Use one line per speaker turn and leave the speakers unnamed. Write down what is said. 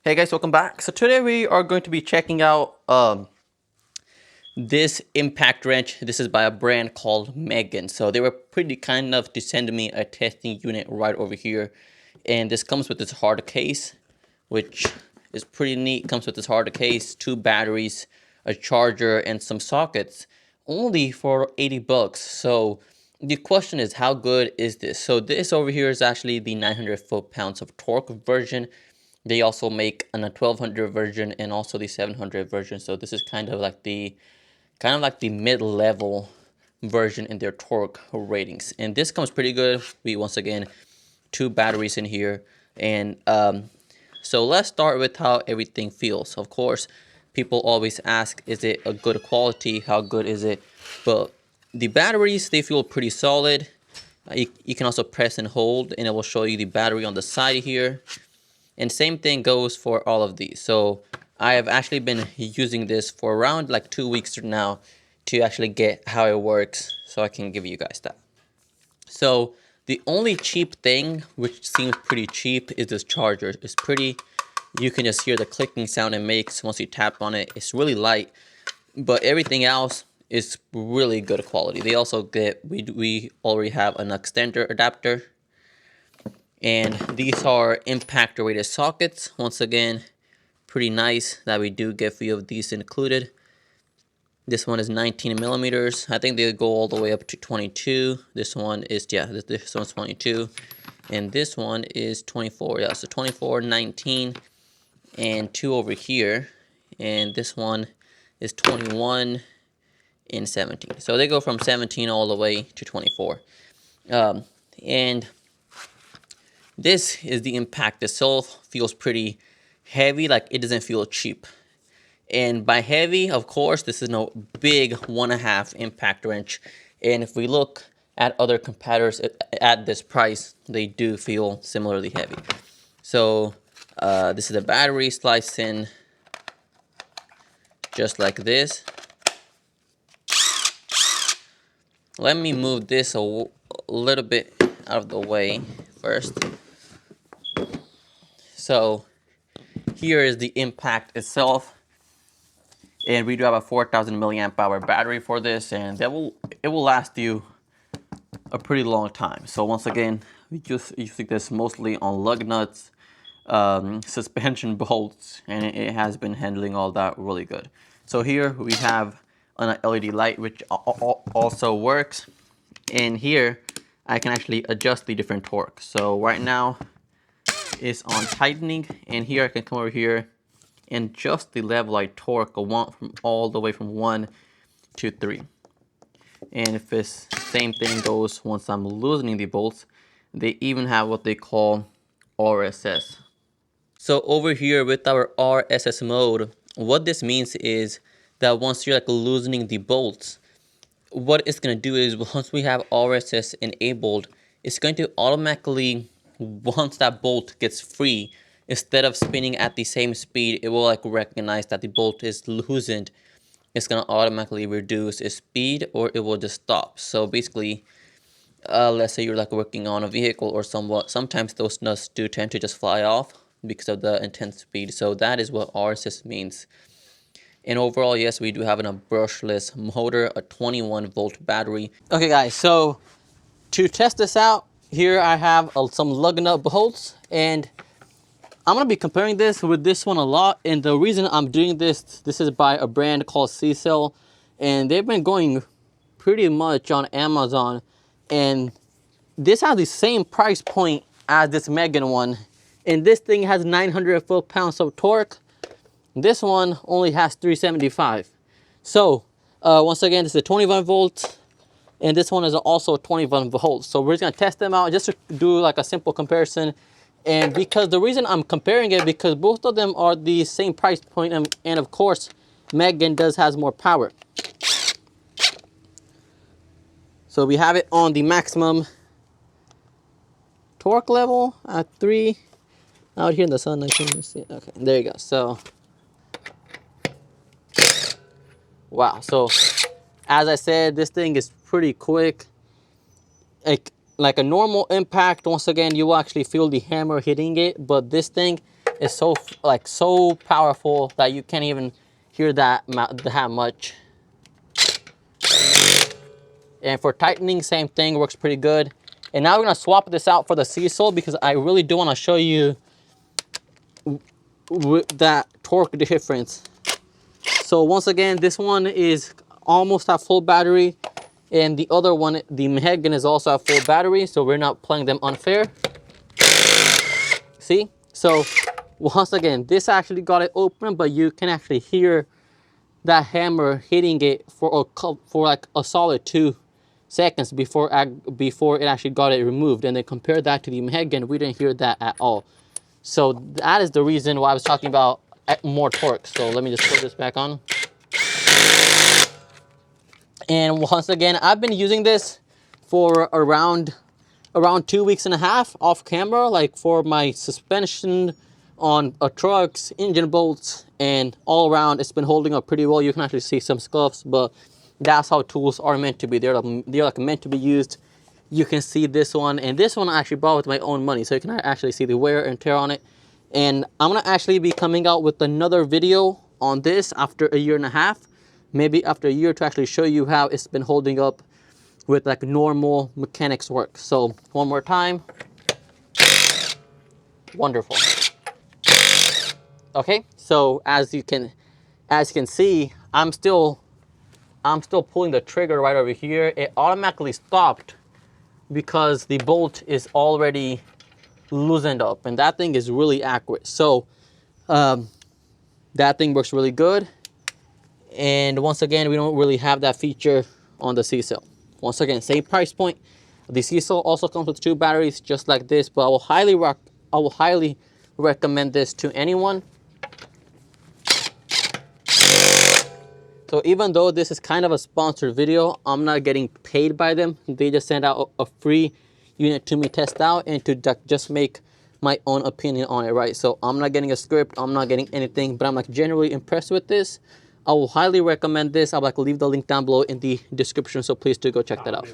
Hey guys, welcome back. So today we are going to be checking out this impact wrench. This is by a brand called Megan. So they were pretty kind enough to send me a testing unit right over here. And this comes with this hard case, which is pretty neat. Comes with this hard case, 2 batteries, a charger, and some sockets, only for 80 bucks. So the question is, how good is this? So this over here is actually the 900 foot-pounds of torque version. They also make a 1200 version and also the 700 version. So this is kind of like the mid-level version in their torque ratings. And this comes pretty good. We once again 2 batteries in here. And so let's start with how everything feels. Of course, people always ask, is it a good quality? How good is it? But the batteries, they feel pretty solid. You can also press and hold, and it will show you the battery on the side here. And same thing goes for all of these. So I have actually been using this for around like 2 weeks now to actually get how it works, so I can give you guys that. So the only cheap thing, which seems pretty cheap, is this charger. It's pretty, you can just hear the clicking sound it makes once you tap on it. It's really light, but everything else is really good quality. They also get, we already have an extender adapter. And these are impact rated sockets. Once again, pretty nice that we do get a few of these included. This one is 19 millimeters. I think they go all the way up to 22. This one is, yeah, this one's 22. And this one is 24. Yeah, so 24, 19, and 2 over here. And this one is 21 and 17. So they go from 17 all the way to 24. And this is the impact itself. Feels pretty heavy, like it doesn't feel cheap. And by heavy, of course, this is no big 1.5 impact wrench. And if we look at other competitors at this price, they do feel similarly heavy. So this is the battery sliced in just like this. Let me move this a little bit out of the way first. So here is the impact itself, and we do have a 4,000 milliamp hour battery for this, and it will last you a pretty long time. So once again, we just using this mostly on lug nuts, suspension bolts, and it has been handling all that really good. So here we have an LED light, which also works, and here I can actually adjust the different torque. So right now is on tightening, and here I can come over here and adjust the level I torque from all the way from 1 to 3. And if this same thing goes once I'm loosening the bolts, they even have what they call RSS. So over here with our RSS mode, what this means is that once you're like loosening the bolts, what it's going to do is once we have RSS enabled, it's going to automatically, once that bolt gets free, instead of spinning at the same speed, it will like recognize that the bolt is loosened. It's going to automatically reduce its speed, or it will just stop. So basically, let's say you're like working on a vehicle or sometimes those nuts do tend to just fly off because of the intense speed. So that is what RSS means. And overall, yes, we do have a brushless motor, a 21 volt battery. Okay guys, so to test this out, here I have some lug nut bolts, and I'm going to be comparing this with this one a lot. And the reason I'm doing this is by a brand called C-Cell, and they've been going pretty much on Amazon, and this has the same price point as this Megan one, and this thing has 900 foot-pounds of torque. This one only has 375. So once again, this is a 21 volt, and this one is also 21 volts. So we're just gonna test them out just to do like a simple comparison. And because the reason I'm comparing it, because both of them are the same price point, and of course, Megan has more power. So we have it on the maximum torque level at 3. Out here in the sun, I can see it. Okay, there you go. So wow, so as I said, this thing is pretty quick. Like a normal impact, once again, you will actually feel the hammer hitting it, but this thing, is so so powerful that you can't even hear that much. And for tightening, same thing, works pretty good. And now we're gonna swap this out for the Cecil because I really do want to show you that torque difference. So once again, this one is almost at full battery, and the other one, the Mehagan, is also at full battery, so we're not playing them unfair. See? So once again, this actually got it open, but you can actually hear that hammer hitting it for like a solid 2 seconds before it actually got it removed. And then compare that to the Mehagan, we didn't hear that at all. So that is the reason why I was talking about more torque. So let me just put this back on. And once again, I've been using this for around 2.5 weeks off camera, like for my suspension on trucks, engine bolts, and all around. It's been holding up pretty well. You can actually see some scuffs, but that's how tools are meant to be. They're like meant to be used. You can see this one, and this one I actually bought with my own money, so you can actually see the wear and tear on it. And I'm gonna actually be coming out with another video on this after 1.5 years, maybe after a year, to actually show you how it's been holding up with like normal mechanics work. So one more time. Wonderful. Okay, so as you can see, I'm still pulling the trigger right over here. It automatically stopped because the bolt is already loosened up, and that thing is really accurate. So that thing works really good. And once again, we don't really have that feature on the Cecil. Once again, same price point. The Cecil also comes with 2 batteries just like this, but I will highly recommend this to anyone. So even though this is kind of a sponsored video, I'm not getting paid by them. They just send out a free unit to me test out and to just make my own opinion on it, right? So I'm not getting a script, I'm not getting anything, but I'm like generally impressed with this. I will highly recommend this. I'll leave the link down below in the description, so please do go check that out.